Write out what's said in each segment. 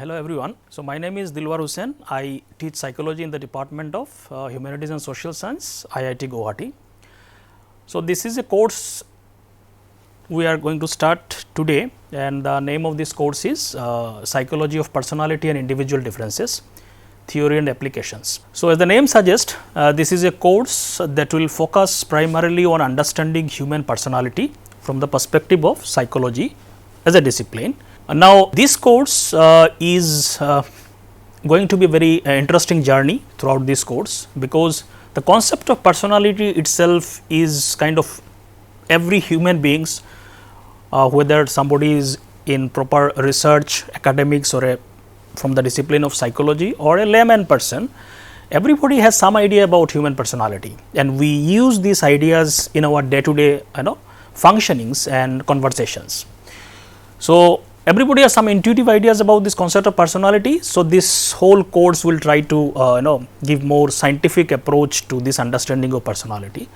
Hello everyone. So, my name is Dilwar Hussain. I teach psychology in the Department of Humanities and Social Science, IIT Guwahati. So, this is a course we are going to start today, and the name of this course is Psychology of Personality and Individual Differences, Theory and Applications. So, as the name suggests, this is a course that will focus primarily on understanding human personality from the perspective of psychology as a discipline. Now, this course is going to be a very interesting journey throughout this course, because the concept of personality itself is kind of every human beings, whether somebody is in proper research, academics, or from the discipline of psychology, or a layman person, everybody has some idea about human personality, and we use these ideas in our day to day functionings and conversations. So, everybody has some intuitive ideas about this concept of personality. So, this whole course will try to give more scientific approach to this understanding of personality.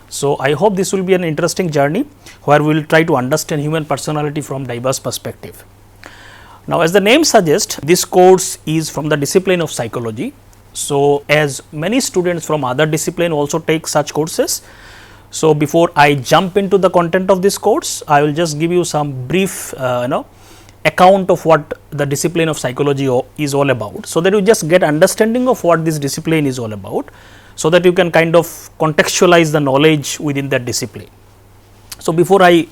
So, I hope this will be an interesting journey where we will try to understand human personality from diverse perspective. Now, as the name suggests, this course is from the discipline of psychology. So, as many students from other discipline also take such courses. So, before I jump into the content of this course, I will just give you some brief account of what the discipline of psychology is all about, so that you just get understanding of what this discipline is all about, so that you can kind of contextualize the knowledge within that discipline. So, before I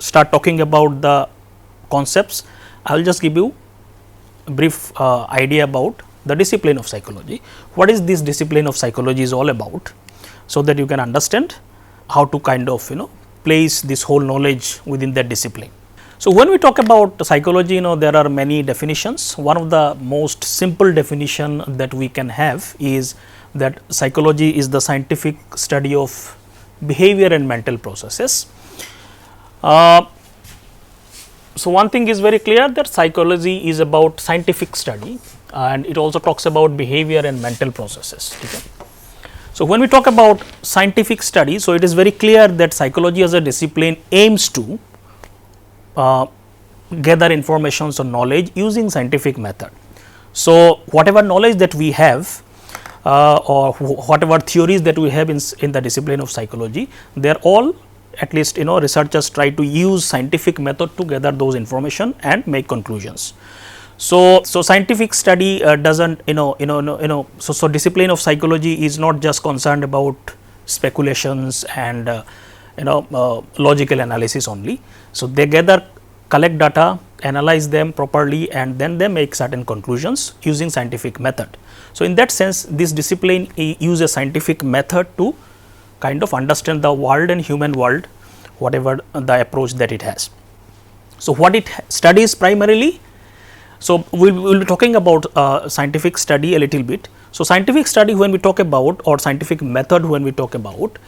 start talking about the concepts, I will just give you a brief idea about the discipline of psychology. What is this discipline of psychology is all about, so that you can understand how to kind of place this whole knowledge within that discipline. So, when we talk about psychology, there are many definitions. One of the most simple definition that we can have is that psychology is the scientific study of behavior and mental processes. So, one thing is very clear, that psychology is about scientific study, and it also talks about behavior and mental processes. Okay? So, when we talk about scientific study, so it is very clear that psychology as a discipline aims to gather informations or knowledge using scientific method. So, whatever knowledge that we have or whatever theories that we have in the discipline of psychology, they are all, at least researchers try to use scientific method to gather those information and make conclusions. So, scientific study doesn't so discipline of psychology is not just concerned about speculations and logical analysis only. So, they collect data, analyze them properly, and then they make certain conclusions using scientific method. So, in that sense, this discipline uses scientific method to kind of understand the world and human world, whatever the approach that it has. So, what it studies primarily? So, we will be talking about scientific study a little bit. So, scientific study, when we talk about, or scientific method when we talk about,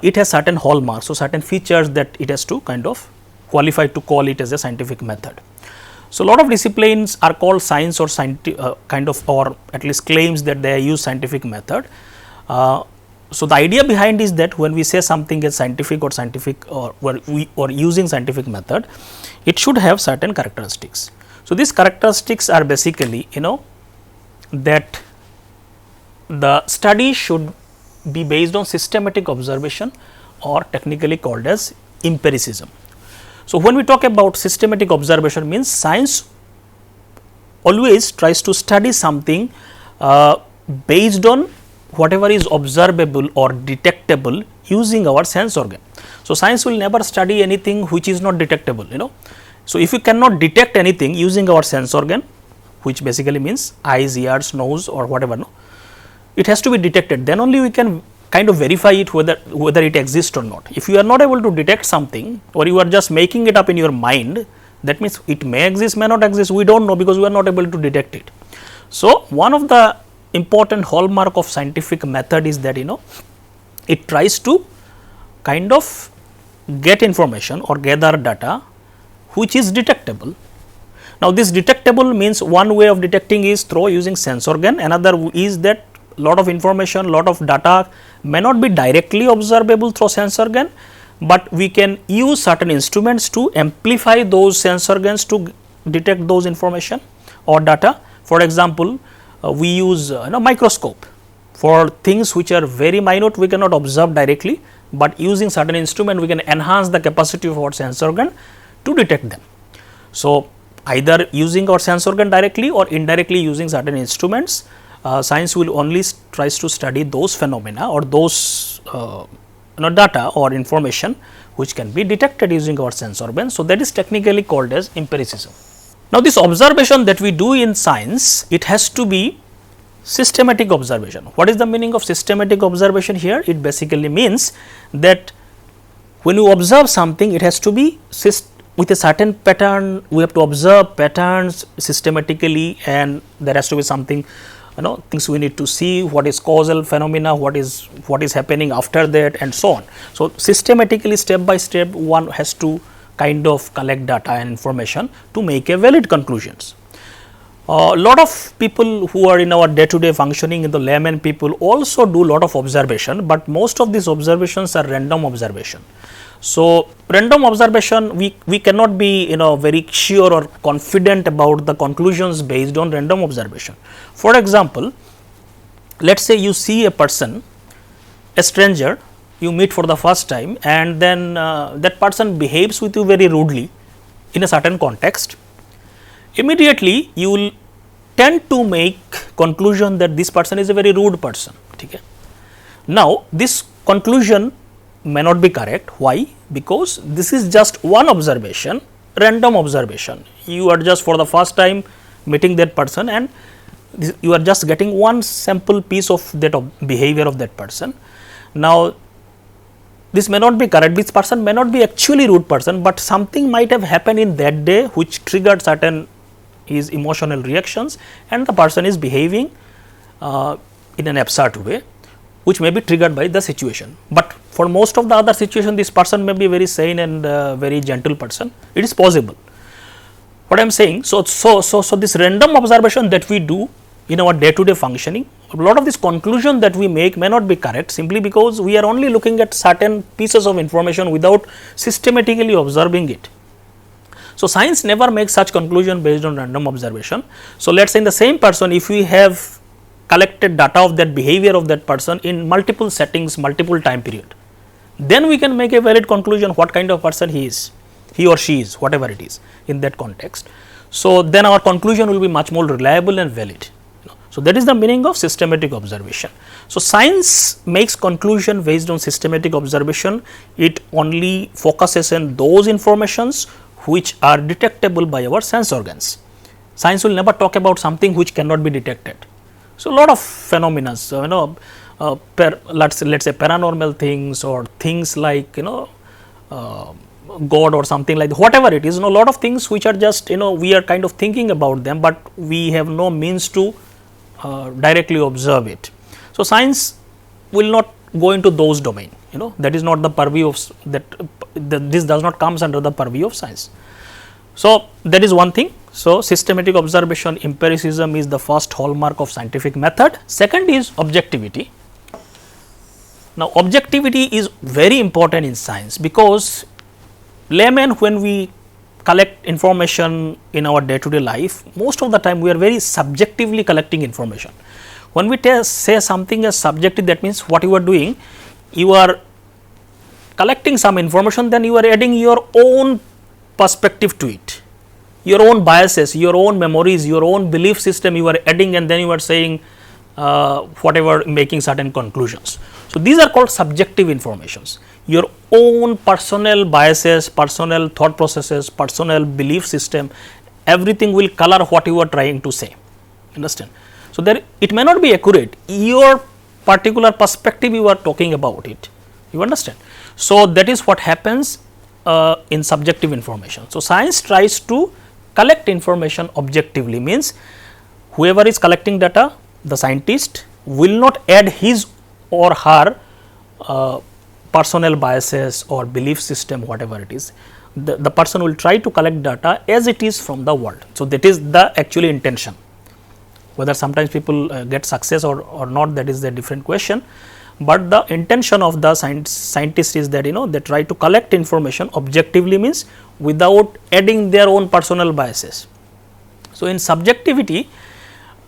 it has certain hallmarks, so certain features that it has to kind of qualify to call it as a scientific method. So, a lot of disciplines are called science or kind of, or at least claims that they use scientific method. So, the idea behind is that when we say something is scientific or using scientific method, it should have certain characteristics. So, these characteristics are basically that the study should be based on systematic observation, or technically called as empiricism. So, when we talk about systematic observation, means science always tries to study something based on whatever is observable or detectable using our sense organ. So, science will never study anything which is not detectable. So, if you cannot detect anything using our sense organ, which basically means eyes, ears, nose, or whatever, it has to be detected, then only we can kind of verify it whether it exists or not. If you are not able to detect something, or you are just making it up in your mind, that means it may exist, may not exist, we do not know, because we are not able to detect it. So, one of the important hallmark of scientific method is that it tries to kind of get information or gather data which is detectable. Now, this detectable means one way of detecting is through using sense organ, another is that lot of information, lot of data may not be directly observable through sense organ, but we can use certain instruments to amplify those sense organs to detect those information, or data. For example, we use microscope for things which are very minute, we cannot observe directly, but using certain instrument we can enhance the capacity of our sense organ to detect them. So, either using our sense organ directly or indirectly using certain instruments, science will only tries to study those phenomena or those data or information which can be detected using our sense organ. So, that is technically called as empiricism. Now, this observation that we do in science, it has to be systematic observation. What is the meaning of systematic observation here? It basically means that when you observe something, it has to be with a certain pattern. We have to observe patterns systematically, and there has to be something, things we need to see, what is causal phenomena, what is happening after that, and so on. So, systematically, step by step, one has to kind of collect data and information to make a valid conclusions. A lot of people who are in our day to day functioning, in the layman people also do lot of observation, but most of these observations are random observation. So, random observation, we cannot be very sure or confident about the conclusions based on random observation. For example, let us say you see a person, a stranger, you meet for the first time, and then that person behaves with you very rudely in a certain context. Immediately you will tend to make conclusion that this person is a very rude person. Okay. Now, this conclusion may not be correct. Why? Because this is just one observation, random observation. You are just for the first time meeting that person, and you are just getting one sample piece of that behavior of that person. Now, this may not be correct. This person may not be actually rude person, but something might have happened in that day which triggered certain his emotional reactions, and the person is behaving in an absurd way, which may be triggered by the situation. But for most of the other situation, this person may be very sane and very gentle person. It is possible. What I am saying, so this random observation that we do in our day to day functioning, a lot of this conclusion that we make may not be correct, simply because we are only looking at certain pieces of information without systematically observing it. So, science never makes such conclusion based on random observation. So, let us say in the same person, if we have collected data of that behavior of that person in multiple settings, multiple time period, then we can make a valid conclusion what kind of person he is, he or she is, whatever it is in that context. So, then our conclusion will be much more reliable and valid. So, that is the meaning of systematic observation. So, science makes conclusion based on systematic observation. It only focuses on those informations which are detectable by our sense organs. Science will never talk about something which cannot be detected. So, a lot of phenomena, let's say paranormal things, or things like God or something like that, whatever it is, a lot of things which are just we are kind of thinking about them, but we have no means to directly observe it. So, science will not go into those domain, that is not the purview of this does not comes under the purview of science. So, that is one thing. So, systematic observation, empiricism is the first hallmark of scientific method. Second is objectivity. Now, objectivity is very important in science, because laymen, when we collect information in our day to day life, most of the time we are very subjectively collecting information. When we say something as subjective, that means what you are doing, you are collecting some information, then you are adding your own perspective to it, your own biases, your own memories, your own belief system you are adding, and then you are saying whatever, making certain conclusions. So, these are called subjective informations. Your own personal biases, personal thought processes, personal belief system, everything will color what you are trying to say, understand. So, there it may not be accurate, your particular perspective you are talking about it, you understand. So, that is what happens in subjective information. So, science tries to collect information objectively, means whoever is collecting data, the scientist will not add his or her personal biases or belief system, whatever it is. The person will try to collect data as it is from the world. So, that is the actually intention. Whether sometimes people get success or not, that is a different question, but the intention of the scientist is that they try to collect information objectively, means without adding their own personal biases. So, in subjectivity,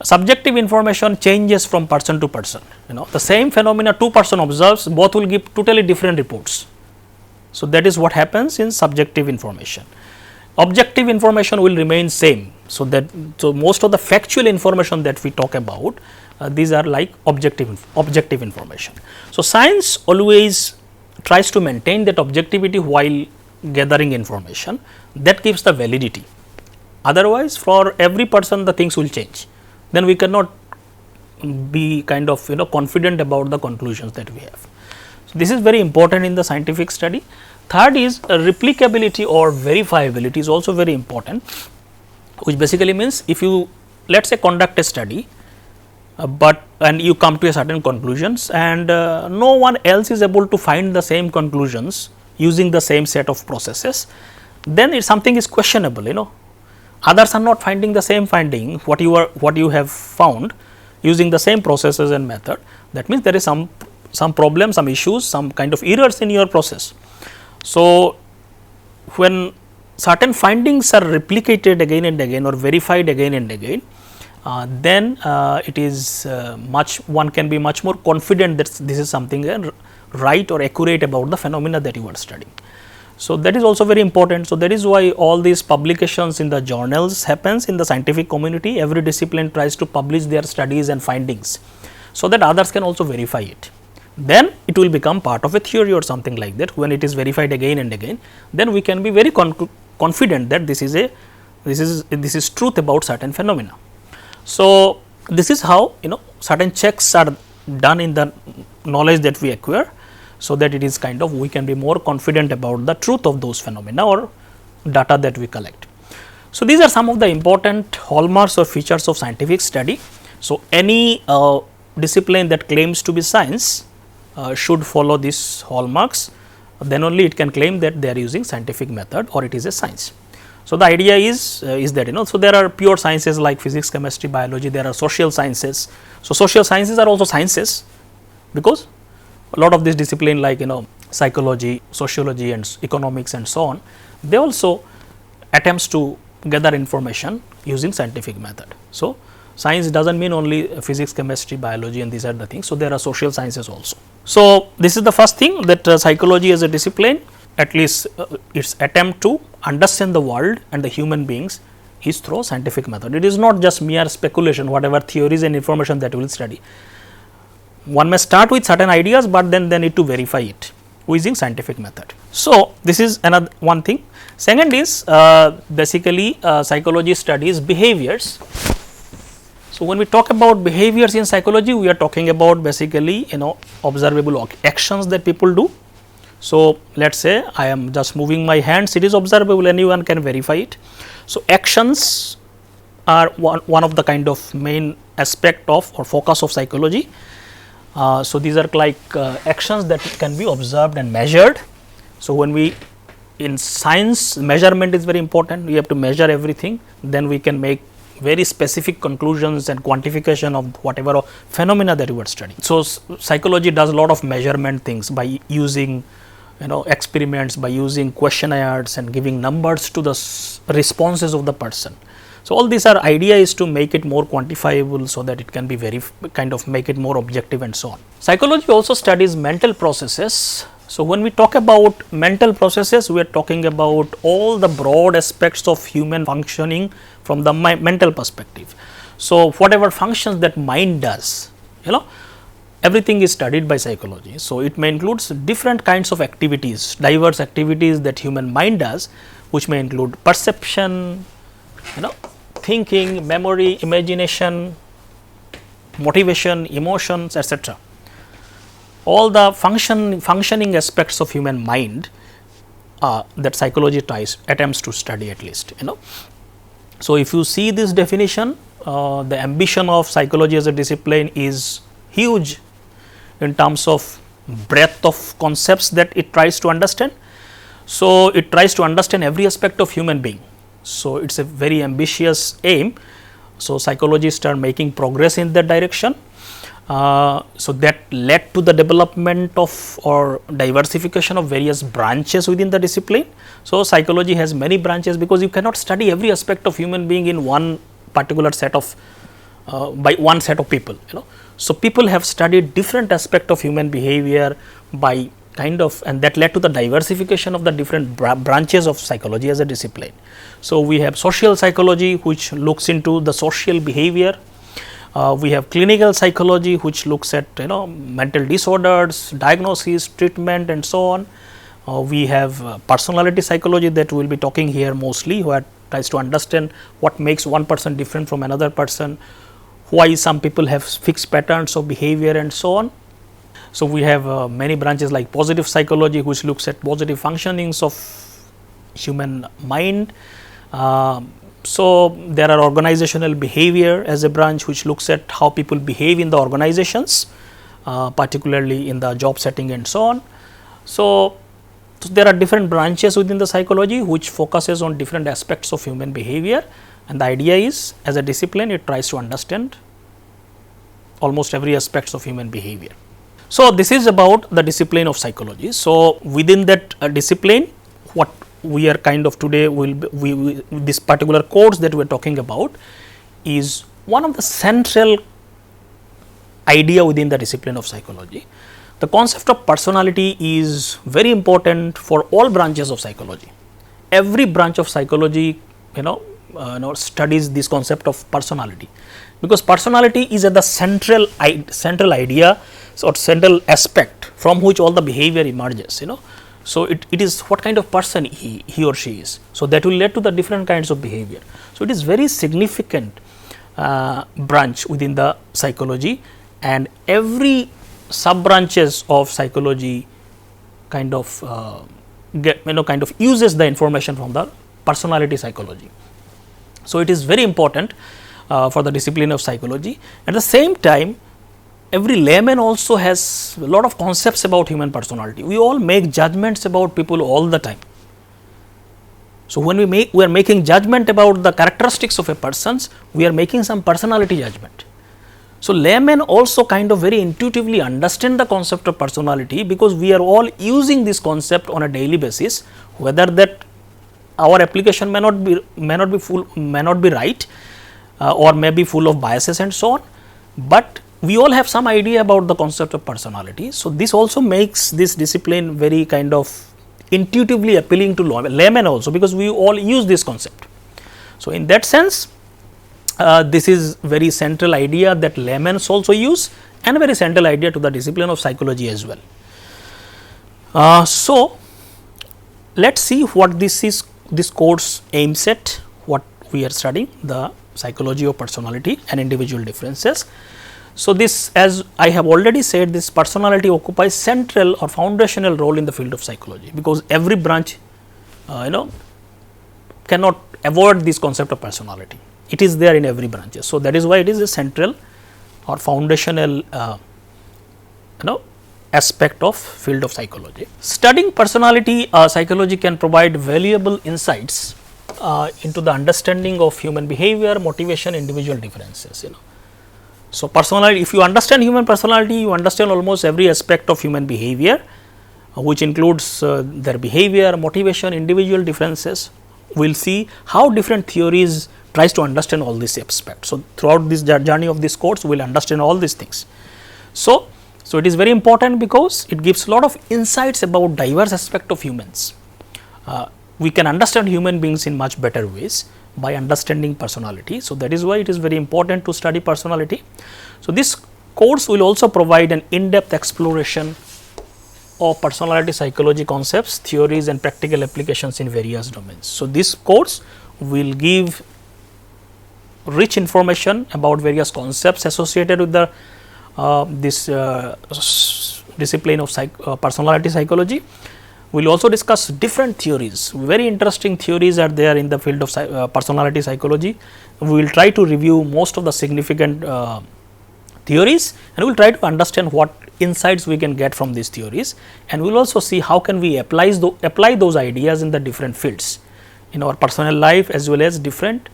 subjective information changes from person to person. The same phenomena two person observes, both will give totally different reports. So, that is what happens in subjective information. Objective information will remain same. So, most of the factual information that we talk about, these are like objective information. So, science always tries to maintain that objectivity while gathering information, that gives the validity. Otherwise, for every person the things will change, then we cannot be kind of confident about the conclusions that we have. So, this is very important in the scientific study. Third is replicability or verifiability is also very important, which basically means if you let us say conduct a study, and you come to a certain conclusions, and no one else is able to find the same conclusions using the same set of processes, then something is questionable. Others are not finding the same finding what you have found using the same processes and method. That means there is some problem, some issues, some kind of errors in your process. So, when certain findings are replicated again and again or verified again and again, then it is one can be much more confident that this is something right or accurate about the phenomena that you are studying. So, that is also very important. So, that is why all these publications in the journals happens in the scientific community. Every discipline tries to publish their studies and findings, so that others can also verify it. Then it will become part of a theory or something like that. When it is verified again and again, then we can be very confident that this is truth about certain phenomena. So, this is how certain checks are done in the knowledge that we acquire, so that it is kind of we can be more confident about the truth of those phenomena or data that we collect. So, these are some of the important hallmarks or features of scientific study. So, any discipline that claims to be science should follow these hallmarks, then only it can claim that they are using scientific method or it is a science. So, the idea is that so there are pure sciences like physics, chemistry, biology, there are social sciences. So, social sciences are also sciences, because a lot of this discipline like psychology, sociology and economics and so on, they also attempts to gather information using scientific method. So, science does not mean only physics, chemistry, biology and these are the things. So, there are social sciences also. So, this is the first thing that psychology as a discipline, at least its attempt to understand the world and the human beings is through scientific method. It is not just mere speculation, whatever theories and information that we will study. One may start with certain ideas, but then they need to verify it using scientific method. So, this is another one thing. Second is basically psychology studies behaviors. So, when we talk about behaviors in psychology, we are talking about basically observable actions that people do. So, let us say I am just moving my hands, it is observable, anyone can verify it. So, actions are one of the kind of main aspect of or focus of psychology. So, these are like actions that can be observed and measured. So, when we in science, measurement is very important, we have to measure everything, then we can make very specific conclusions and quantification of whatever phenomena that we are studying. So, psychology does a lot of measurement things by using experiments, by using questionnaires and giving numbers to the responses of the person. So, all these are idea is to make it more quantifiable, so that it can be very kind of make it more objective and so on. Psychology also studies mental processes. So, when we talk about mental processes, we are talking about all the broad aspects of human functioning from the mental perspective. So, whatever functions that mind does, everything is studied by psychology. So, it may include different kinds of activities, diverse activities that human mind does, which may include perception, thinking, memory, imagination, motivation, emotions, etc. All the functioning aspects of human mind that psychology attempts to study at least. So, if you see this definition, the ambition of psychology as a discipline is huge in terms of breadth of concepts that it tries to understand. So, it tries to understand every aspect of human being. So, it is a very ambitious aim. So, psychologists are making progress in that direction. So, that led to the development of or diversification of various branches within the discipline. So, psychology has many branches, because you cannot study every aspect of human being in one particular set of by one set of people, you know. So, people have studied different aspect of human behavior by kind of, and that led to the diversification of the different branches of psychology as a discipline. So, we have social psychology, which looks into the social behavior. We have clinical psychology, which looks at, you know, mental disorders, diagnosis, treatment, and so on. We have personality psychology that we will be talking here mostly, where tries to understand what makes one person different from another person, why some people have fixed patterns of behavior, and so on. So, we have many branches like positive psychology, which looks at positive functionings of human mind. So, there are organizational behavior as a branch, which looks at how people behave in the organizations, particularly in the job setting and so on. So, there are different branches within the psychology, which focuses on different aspects of human behavior, and the idea is, as a discipline, it tries to understand almost every aspects of human behavior. So, this is about the discipline of psychology. So, within that discipline, what we are kind of today will be, this particular course that we are talking about is one of the central idea within the discipline of psychology. The concept of personality is very important for all branches of psychology. Every branch of psychology, you know, studies this concept of personality, because personality is at the central idea or central aspect from which all the behavior emerges, you know. So, it is what kind of person he or she is. So, that will lead to the different kinds of behavior. So, it is very significant branch within the psychology, and every sub branches of psychology kind of kind of uses the information from the personality psychology. So, it is very important for the discipline of psychology. At the same time, every layman also has a lot of concepts about human personality. We all make judgments about people all the time. So, when we are making judgment about the characteristics of a person, we are making some personality judgment. So, laymen also kind of very intuitively understand the concept of personality, because we are all using this concept on a daily basis, whether that our application may not be right, or may be full of biases and so on, but we all have some idea about the concept of personality. So, this also makes this discipline very kind of intuitively appealing to laymen also, because we all use this concept. So, in that sense, this is very central idea that laymen also use, and a very central idea to the discipline of psychology as well. So, let us see what this course aims at, what we are studying, the psychology of personality and individual differences. So, this, as I have already said, this personality occupies central or foundational role in the field of psychology, because every branch cannot avoid this concept of personality. It is there in every branch. So, that is why it is a central or foundational aspect of field of psychology. Studying personality psychology can provide valuable insights into the understanding of human behavior, motivation, individual differences, you know. So, personality, if you understand human personality, you understand almost every aspect of human behavior, which includes their behavior, motivation, individual differences. We will see how different theories tries to understand all these aspects. So, throughout this journey of this course, we will understand all these things. So, it is very important, because it gives a lot of insights about diverse aspect of humans. We can understand human beings in much better ways by understanding personality. So, that is why it is very important to study personality. So, this course will also provide an in-depth exploration of personality psychology concepts, theories, and practical applications in various domains. So, this course will give rich information about various concepts associated with the this discipline of personality psychology. We will also discuss different theories. Very interesting theories are there in the field of personality psychology. We will try to review most of the significant theories, and we will try to understand what insights we can get from these theories, and we will also see how can we apply those ideas in the different fields in our personal life, as well as different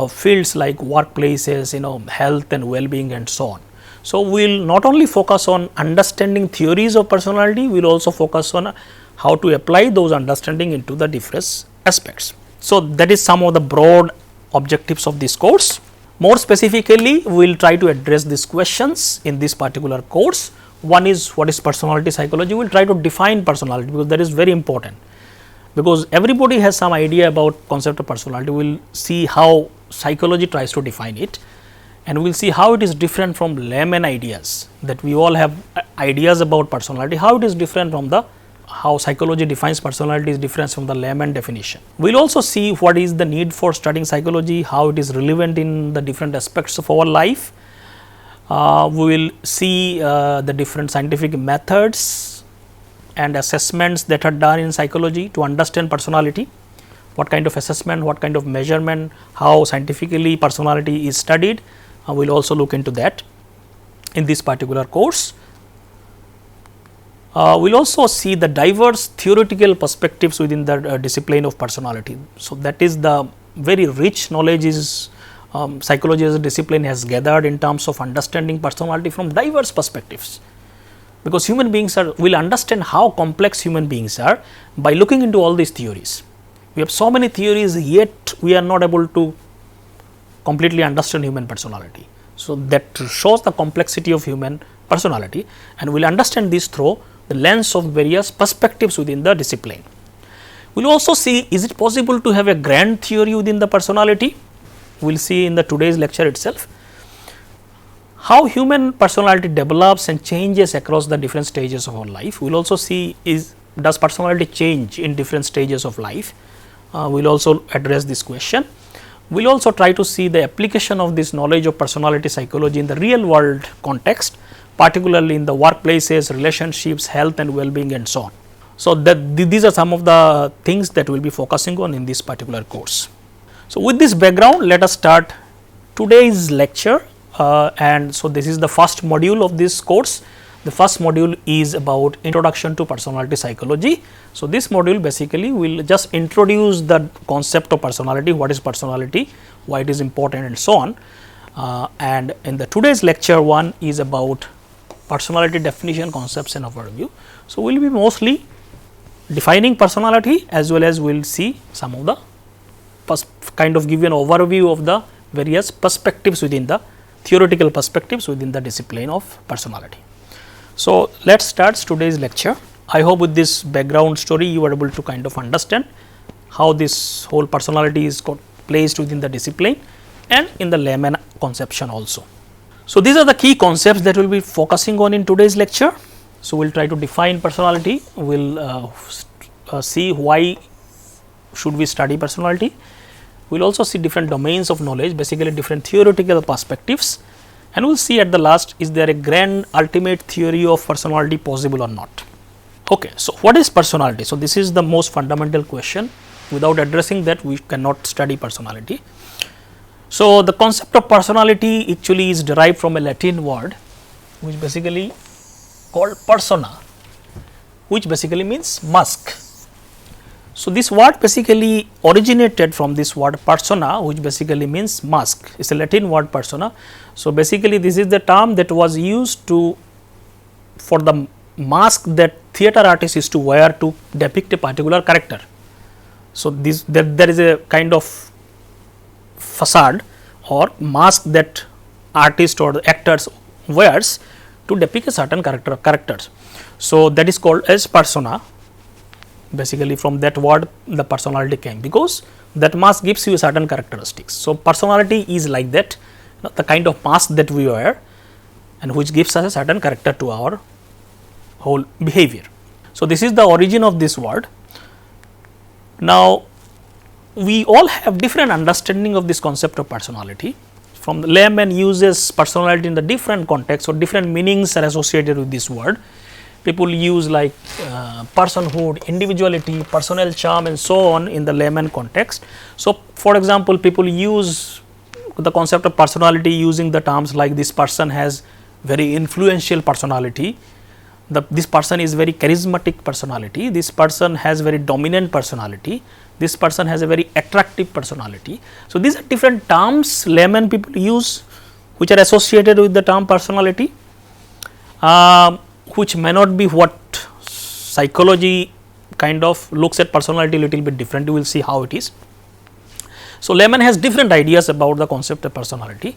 fields like workplaces, health and well-being and so on. So, we will not only focus on understanding theories of personality, we will also focus on how to apply those understanding into the different aspects. So, that is some of the broad objectives of this course. More specifically, we will try to address these questions in this particular course. One is, what is personality psychology? We will try to define personality, because that is very important, because everybody has some idea about concept of personality. We will see how psychology tries to define it, and we will see how it is different from layman ideas, that we all have ideas about personality, how it is different from the, how psychology defines personality is different from the layman definition. We will also see what is the need for studying psychology, how it is relevant in the different aspects of our life. We will see the different scientific methods and assessments that are done in psychology to understand personality. What kind of assessment, what kind of measurement, how scientifically personality is studied. We will also look into that in this particular course. We will also see the diverse theoretical perspectives within the discipline of personality. So, that is the very rich knowledge is psychology as a discipline has gathered in terms of understanding personality from diverse perspectives, because human beings will understand how complex human beings are by looking into all these theories. We have so many theories, yet we are not able to completely understand human personality. So, that shows the complexity of human personality, and we will understand this through the lens of various perspectives within the discipline. We will also see, is it possible to have a grand theory within the personality? We will see in the today's lecture itself how human personality develops and changes across the different stages of our life. We will also see, does personality change in different stages of life? We will also address this question. We will also try to see the application of this knowledge of personality psychology in the real world context, particularly in the workplaces, relationships, health and well-being and so on. So, these are some of the things that we will be focusing on in this particular course. So, with this background, let us start today's lecture, and so this is the first module of this course. The first module is about introduction to personality psychology. So, this module basically will just introduce the concept of personality, what is personality, why it is important and so on. And in the today's lecture, one is about personality definition, concepts and overview. So, we will be mostly defining personality, as well as we will see some of the kind of give you an overview of the various perspectives within the theoretical perspectives within the discipline of personality. So, let us start today's lecture. I hope with this background story you are able to kind of understand how this whole personality is placed within the discipline and in the layman conception also. So, these are the key concepts that we will be focusing on in today's lecture. So, we will try to define personality, we will see why should we study personality. We will also see different domains of knowledge, basically different theoretical perspectives, and we will see at the last, is there a grand ultimate theory of personality possible or not. Okay, so what is personality? So, this is the most fundamental question. Without addressing that, we cannot study personality. So, the concept of personality actually is derived from a Latin word, which basically called persona, which basically means mask. So, this word basically originated from this word persona, which basically means mask. It is a Latin word persona. So, basically this is the term that was used for the mask that theatre artists used to wear to depict a particular character. So, there is a kind of facade or mask that artist or the actors wears to depict a certain characters. So, that is called as persona. Basically from that word the personality came, because that mask gives you certain characteristics. So, personality is like that, the kind of mask that we wear and which gives us a certain character to our whole behavior. So, this is the origin of this word. Now, we all have different understanding of this concept of personality. From the layman uses personality in the different contexts, or different meanings are associated with this word. People use like personhood, individuality, personal charm and so on in the layman context. So, for example, people use the concept of personality using the terms like this person has very influential personality, this person is very charismatic personality, this person has very dominant personality, this person has a very attractive personality. So, these are different terms layman people use which are associated with the term personality, which may not be what psychology kind of looks at personality a little bit different. We will see how it is. So, Lehman has different ideas about the concept of personality.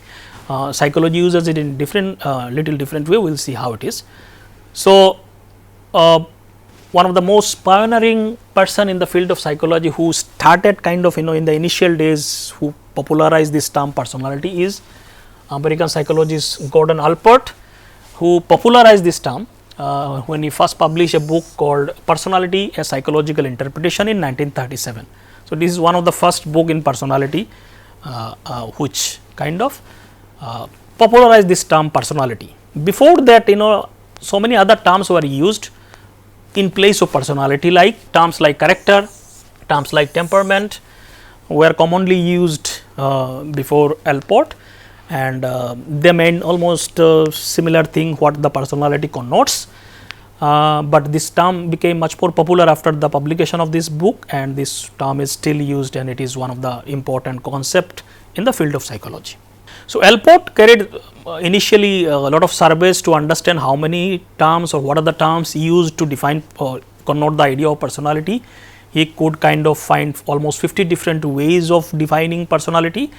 Psychology uses it in different little different way. We will see how it is. So, one of the most pioneering person in the field of psychology who started kind of in the initial days, who popularized this term personality, is American psychologist Gordon Allport, who popularized this term when he first published a book called Personality: A Psychological Interpretation in 1937. So, this is one of the first book in personality which kind of popularized this term personality. Before that, so many other terms were used in place of personality, like terms like character, terms like temperament were commonly used before Allport, and they mean almost similar thing what the personality connotes, but this term became much more popular after the publication of this book, and this term is still used, and it is one of the important concept in the field of psychology. So, Allport carried initially a lot of surveys to understand how many terms or what are the terms used to define or connote the idea of personality. He could kind of find almost 50 different ways of defining personality,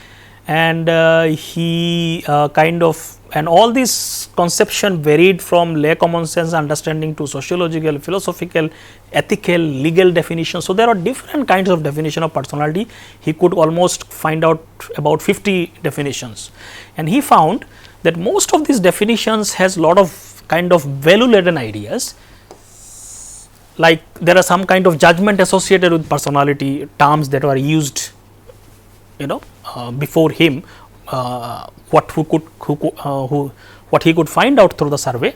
and he kind of, and all this conception varied from lay common sense understanding to sociological, philosophical, ethical, legal definitions. So, there are different kinds of definition of personality. He could almost find out about 50 definitions, and he found that most of these definitions has lot of kind of value laden ideas, like there are some kind of judgment associated with personality terms that were used before him, what he could find out through the survey.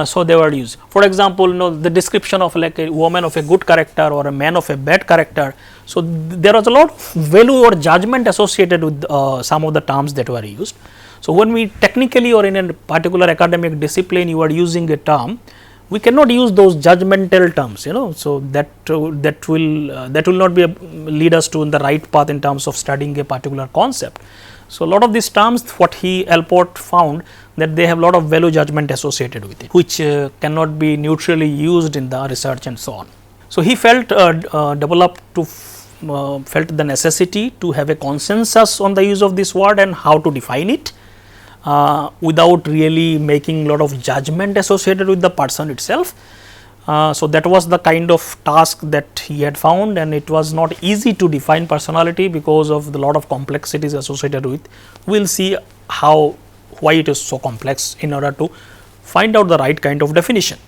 So, they were used. For example, the description of like a woman of a good character or a man of a bad character. So, there was a lot of value or judgment associated with some of the terms that were used. So, when we technically or in a particular academic discipline you are using a term, we cannot use those judgmental terms, so that will not be lead us to in the right path in terms of studying a particular concept. So, a lot of these terms what Allport found that they have a lot of value judgment associated with it, which cannot be neutrally used in the research and so on. So, he felt felt the necessity to have a consensus on the use of this word and how to define it, without really making a lot of judgment associated with the person itself. So, that was the kind of task that he had found, and it was not easy to define personality because of the lot of complexities associated with. We will see why it is so complex in order to find out the right kind of definition.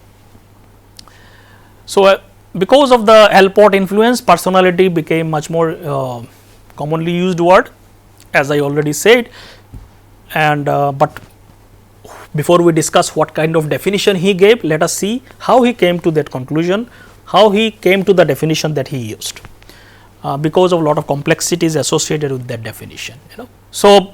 So, because of the Allport influence, personality became much more commonly used word, as I already said. And but before we discuss what kind of definition he gave, let us see how he came to that conclusion, how he came to the definition that he used, because of a lot of complexities associated with that definition. So,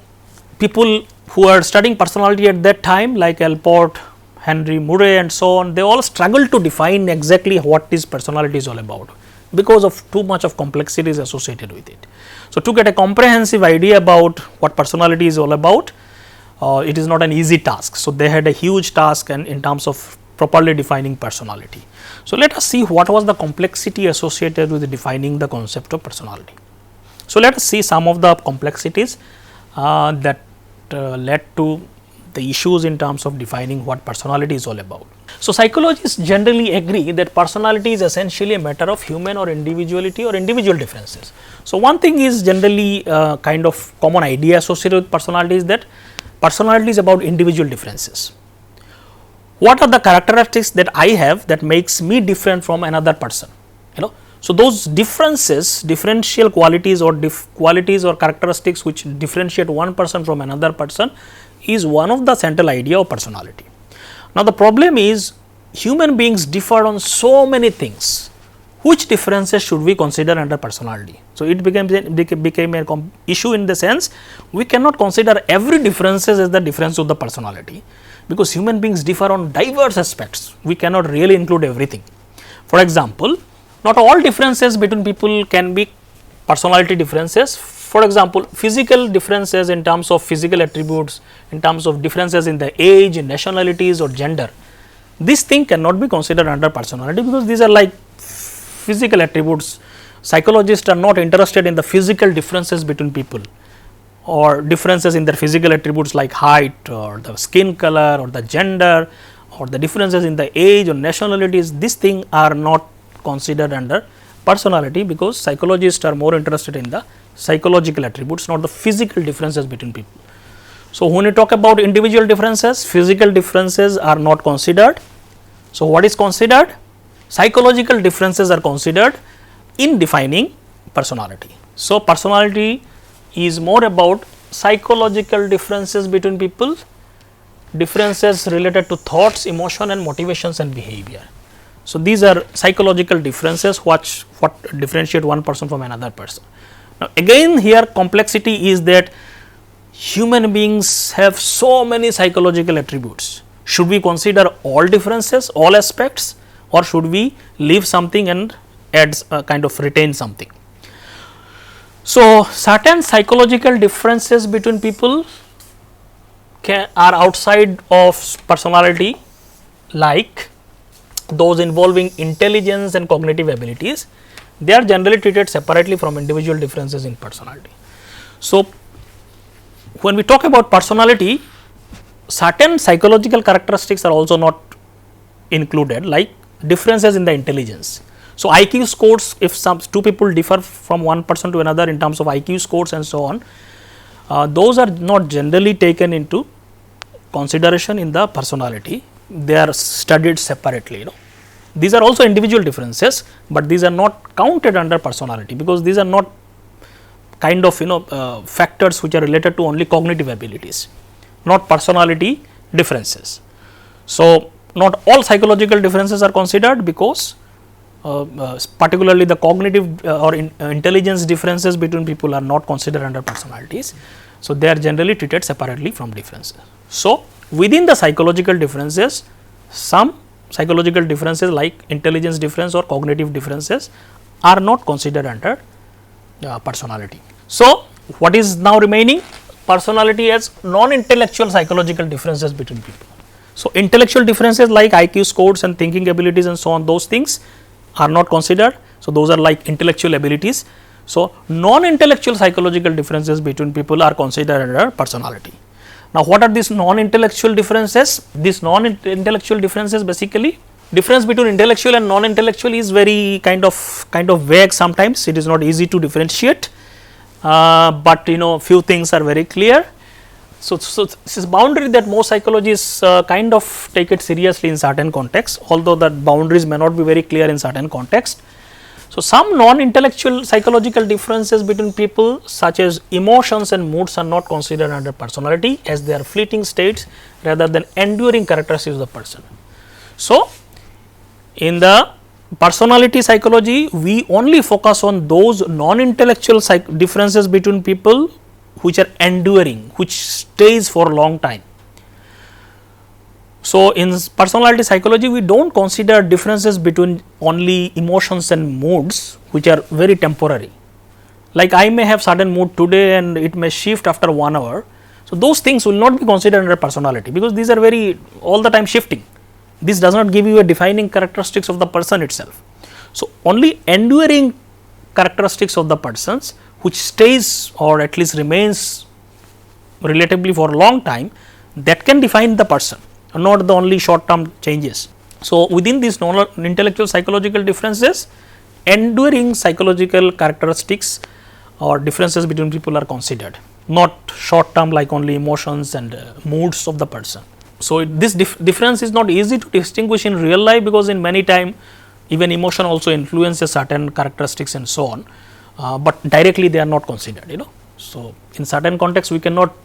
people who are studying personality at that time, like Allport, Henry Murray and so on, they all struggled to define exactly what this personality is all about, because of too much of complexities associated with it. So, to get a comprehensive idea about what personality is all about, it is not an easy task. So, they had a huge task and in terms of properly defining personality. So, let us see what was the complexity associated with defining the concept of personality. So, let us see some of the complexities that led to the issues in terms of defining what personality is all about. So, psychologists generally agree that personality is essentially a matter of human or individuality or individual differences. So, one thing is generally kind of common idea associated with personality is that personality is about individual differences. What are the characteristics that I have that makes me different from another person? So, those differences, differential qualities or qualities or characteristics which differentiate one person from another person is one of the central idea of personality. Now, the problem is human beings differ on so many things. Which differences should we consider under personality? So, it became an issue in the sense we cannot consider every differences as the difference of the personality, because human beings differ on diverse aspects. We cannot really include everything. For example, not all differences between people can be personality differences. For example, physical differences in terms of physical attributes, in terms of differences in the age, nationalities or gender, this thing cannot be considered under personality, because these are like physical attributes. psychologists are not interested in the physical differences between people or differences in their physical attributes like height or the skin color or the gender or the differences in the age or nationalities. These things are not considered under personality, because psychologists are more interested in the psychological attributes, not the physical differences between people. So, when we talk about individual differences, physical differences are not considered. So, what is considered? Psychological differences are considered in defining personality. So, personality is more about psychological differences between people, differences related to thoughts, emotion and motivations and behavior. So, these are psychological differences what differentiate one person from another person. Now, again here complexity is that human beings have so many psychological attributes. Should we consider all differences, all aspects, or should we leave something and add kind of retain something? So, certain psychological differences between people are outside of personality, like those involving intelligence and cognitive abilities. They are generally treated separately from individual differences in personality. So, when we talk about personality, certain psychological characteristics are also not included, like differences in the intelligence. So, IQ scores, if two people differ from one person to another in terms of IQ scores and so on, those are not generally taken into consideration in the personality. They are studied separately. These are also individual differences, but these are not counted under personality, because these are not kind of factors which are related to only cognitive abilities, not personality differences. So, not all psychological differences are considered, because particularly the cognitive or intelligence differences between people are not considered under personalities. So, they are generally treated separately from differences. So, within the psychological differences, some psychological differences like intelligence difference or cognitive differences are not considered under personality. So, what is now remaining? Personality as non-intellectual psychological differences between people. So, intellectual differences like IQ scores and thinking abilities and so on, those things are not considered. So, those are like intellectual abilities. So, non-intellectual psychological differences between people are considered under personality. Now, what are these non-intellectual differences? These non-intellectual differences, basically difference between intellectual and non-intellectual is very kind of vague sometimes. It is not easy to differentiate, but few things are very clear. So, this is boundary that most psychologists kind of take it seriously in certain contexts, although that boundaries may not be very clear in certain contexts. So, some non-intellectual psychological differences between people, such as emotions and moods, are not considered under personality, as they are fleeting states rather than enduring characteristics of the person. So, in the personality psychology, we only focus on those non-intellectual differences between people which are enduring, which stays for a long time. So, in personality psychology, we do not consider differences between only emotions and moods which are very temporary. Like I may have certain mood today and it may shift after 1 hour. So, those things will not be considered under personality, because these are very all the time shifting. This does not give you a defining characteristics of the person itself. So, only enduring characteristics of the persons which stays or at least remains relatively for a long time, that can define the person, not the only short term changes. So, within these non-intellectual psychological differences, enduring psychological characteristics or differences between people are considered, not short term like only emotions and moods of the person. So, this difference is not easy to distinguish in real life, because in many time even emotion also influences certain characteristics and so on, but directly they are not considered. So, in certain contexts we cannot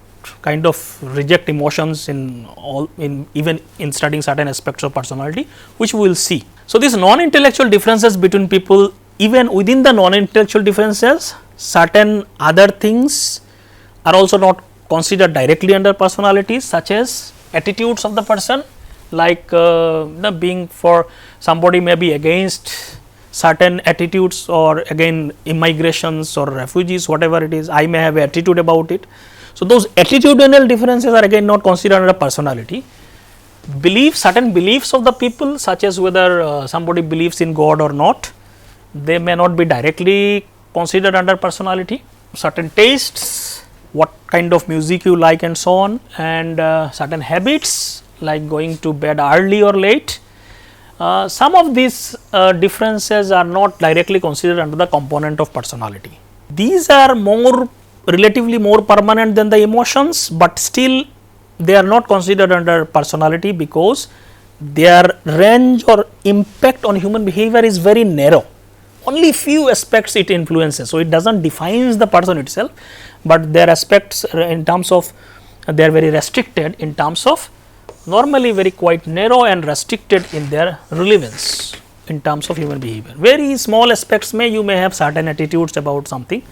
kind of reject emotions even in studying certain aspects of personality, which we will see. So, these non-intellectual differences between people, even within the non-intellectual differences, certain other things are also not considered directly under personalities, such as attitudes of the person, like being for somebody may be against certain attitudes, or again immigrations or refugees, whatever it is, I may have an attitude about it. So, those attitudinal differences are again not considered under personality. Certain beliefs of the people, such as whether somebody believes in God or not, they may not be directly considered under personality. Certain tastes, what kind of music you like and so on, and certain habits like going to bed early or late. Some of these differences are not directly considered under the component of personality. These are relatively more permanent than the emotions, but still they are not considered under personality because their range or impact on human behavior is very narrow. Only few aspects it influences. So, it does not define the person itself, but their aspects in terms of they are very restricted in terms of normally very quite narrow and restricted in their relevance in terms of human behavior. Very small aspects you may have certain attitudes about something,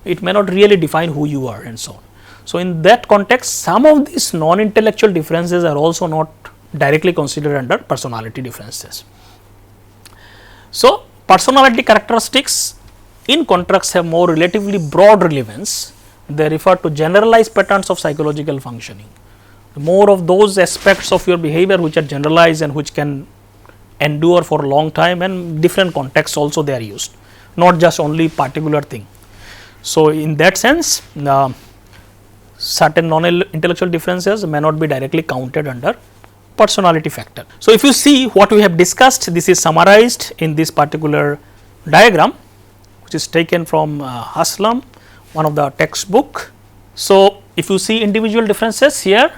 it may not really define who you are and so on. So, in that context some of these non-intellectual differences are also not directly considered under personality differences. So, personality characteristics in contrast have more relatively broad relevance. They refer to generalized patterns of psychological functioning. More of those aspects of your behavior which are generalized and which can endure for a long time, and different contexts also they are used, not just only particular thing. So, in that sense certain non-intellectual differences may not be directly counted under personality factor. So, if you see what we have discussed, this is summarized in this particular diagram which is taken from Haslam, one of the textbook. So, if you see individual differences here,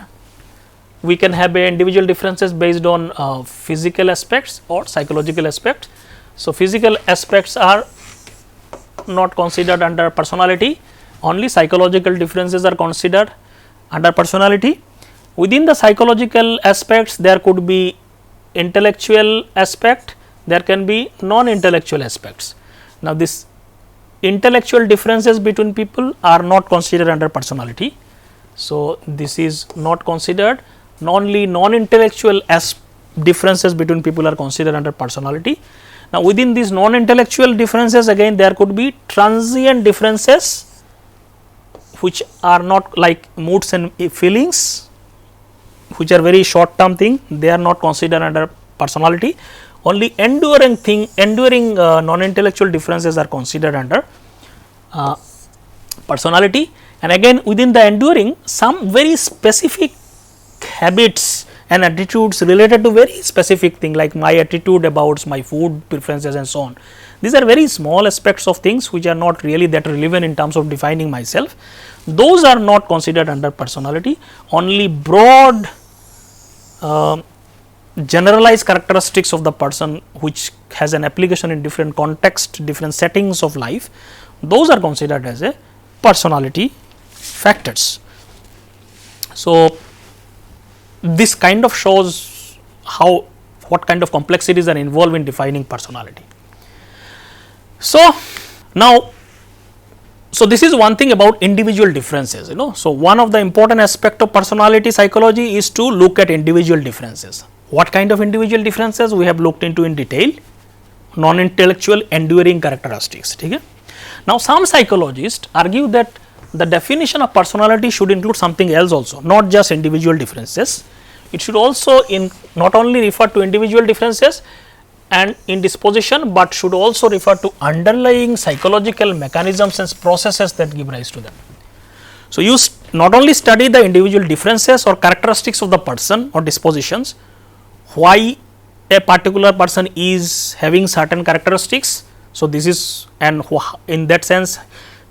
we can have individual differences based on physical aspects or psychological aspects. So, physical aspects are not considered under personality, only psychological differences are considered under personality. Within the psychological aspects there could be intellectual aspect, there can be non-intellectual aspects. Now, this intellectual differences between people are not considered under personality. So, this is not considered, only non-intellectual differences between people are considered under personality. Now, within these non-intellectual differences again there could be transient differences which are not like moods and feelings, which are very short term thing, they are not considered under personality. Only enduring non-intellectual differences are considered under personality. And again within the enduring some very specific habits and attitudes related to very specific thing like my attitude about my food preferences and so on. These are very small aspects of things which are not really that relevant in terms of defining myself. Those are not considered under personality, only broad generalized characteristics of the person which has an application in different context, different settings of life, those are considered as a personality factors. So, this kind of shows what kind of complexities are involved in defining personality. So, now this is one thing about individual differences, So, one of the important aspect of personality psychology is to look at individual differences. What kind of individual differences we have looked into in detail? Non-intellectual enduring characteristics. Okay? Now, some psychologists argue that the definition of personality should include something else also, not just individual differences. It should also not only refer to individual differences and in disposition, but should also refer to underlying psychological mechanisms and processes that give rise to them. So, you not only study the individual differences or characteristics of the person or dispositions, why a particular person is having certain characteristics. So, this is and in that sense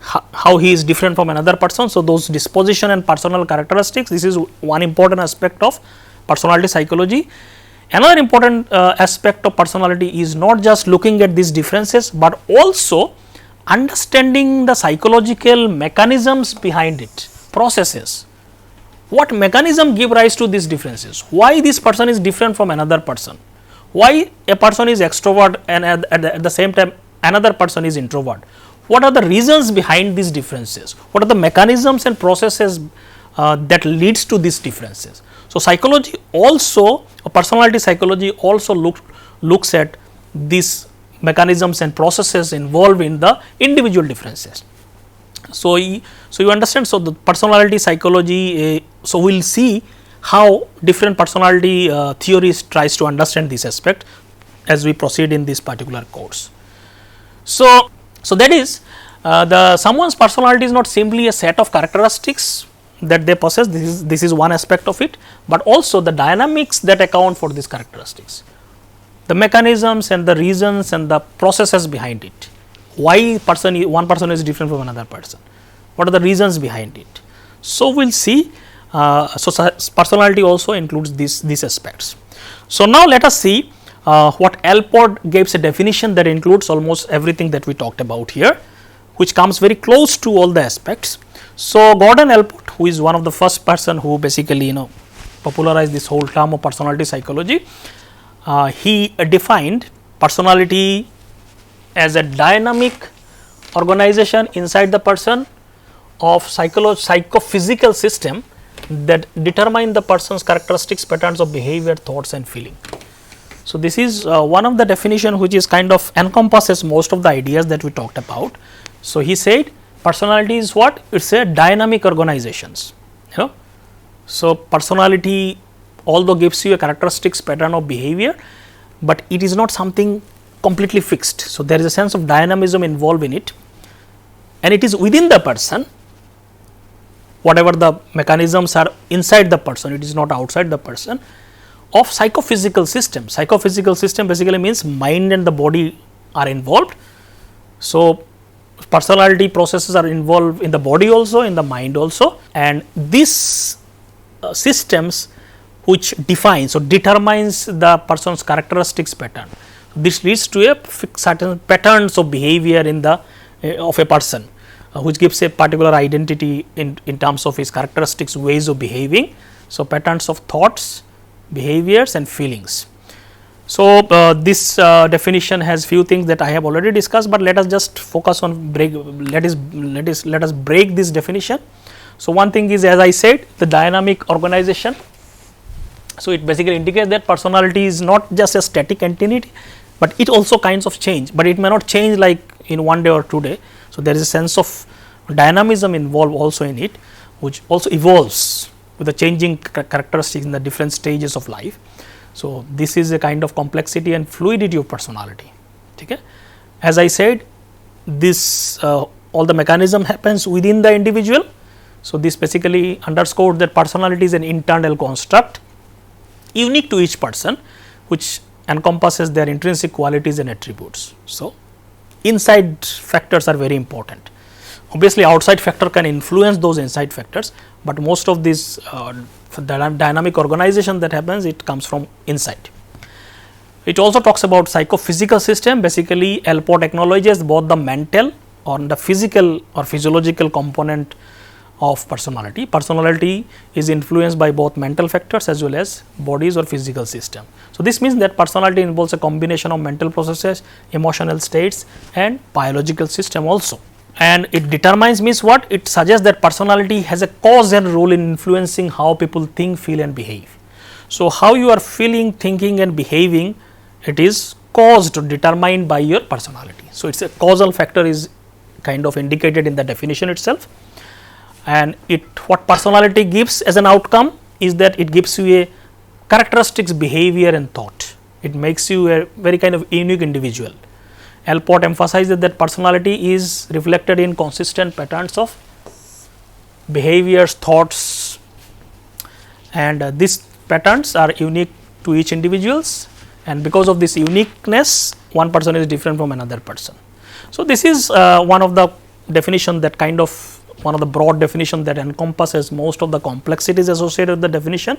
how he is different from another person. So, those disposition and personal characteristics, this is one important aspect of personality psychology. Another important aspect of personality is not just looking at these differences, but also understanding the psychological mechanisms behind it, processes. What mechanism give rise to these differences? Why this person is different from another person? Why a person is extrovert and at the same time another person is introvert? What are the reasons behind these differences? What are the mechanisms and processes that leads to these differences? So, psychology also, personality psychology also looks at these mechanisms and processes involved in the individual differences. So, you understand. So, the personality psychology, so we will see how different personality theories tries to understand this aspect as we proceed in this particular course. So, that is the someone's personality is not simply a set of characteristics that they possess, this is one aspect of it, but also the dynamics that account for these characteristics, the mechanisms and the reasons and the processes behind it, why one person is different from another person, what are the reasons behind it. So, we will see personality also includes these aspects. So, now let us see what Allport gives a definition that includes almost everything that we talked about here, which comes very close to all the aspects. So, Gordon Allport, who is one of the first person who basically popularized this whole term of personality psychology, he defined personality as a dynamic organization inside the person of psychophysical system that determine the person's characteristics, patterns of behavior, thoughts and feeling. So, this is one of the definition which is kind of encompasses most of the ideas that we talked about. So, he said personality is what? It is a dynamic organizations, So, personality although gives you a characteristics pattern of behavior, but it is not something completely fixed. So, there is a sense of dynamism involved in it, and it is within the person, whatever the mechanisms are inside the person, it is not outside the person, of psychophysical system. Psychophysical system basically means mind and the body are involved. So, personality processes are involved in the body also, in the mind also, and these systems which defines or determines the person's characteristics pattern. This leads to a certain patterns of behavior in the of a person, which gives a particular identity in terms of his characteristics, ways of behaving. So, patterns of thoughts, behaviors and feelings. So, this definition has few things that I have already discussed, but let us just focus on let us break this definition. So, one thing is, as I said, the dynamic organization. So, it basically indicates that personality is not just a static entity, but it also kinds of change, but it may not change like in one day or 2 days. So, there is a sense of dynamism involved also in it, which also evolves with the changing characteristics in the different stages of life. So, this is a kind of complexity and fluidity of personality. Okay? As I said, this all the mechanism happens within the individual. So, this basically underscores that personality is an internal construct unique to each person, which encompasses their intrinsic qualities and attributes. So, inside factors are very important. Obviously, outside factor can influence those inside factors, but most of this dynamic organization that happens, it comes from inside. It also talks about psychophysical system. Basically, Allport acknowledges both the mental or the physical or physiological component of personality. Personality is influenced by both mental factors as well as bodies or physical system. So, this means that personality involves a combination of mental processes, emotional states and biological system also. And it determines means what? It suggests that personality has a cause and role in influencing how people think, feel and behave. So, how you are feeling, thinking and behaving, it is caused or determined by your personality. So, it is a causal factor is kind of indicated in the definition itself. And what personality gives as an outcome is that it gives you a characteristics, behavior and thought. It makes you a very kind of unique individual. Allport emphasizes that personality is reflected in consistent patterns of behaviors, thoughts, and these patterns are unique to each individuals, and because of this uniqueness, one person is different from another person. So, this is one of the definition that kind of one of the broad definition that encompasses most of the complexities associated with the definition,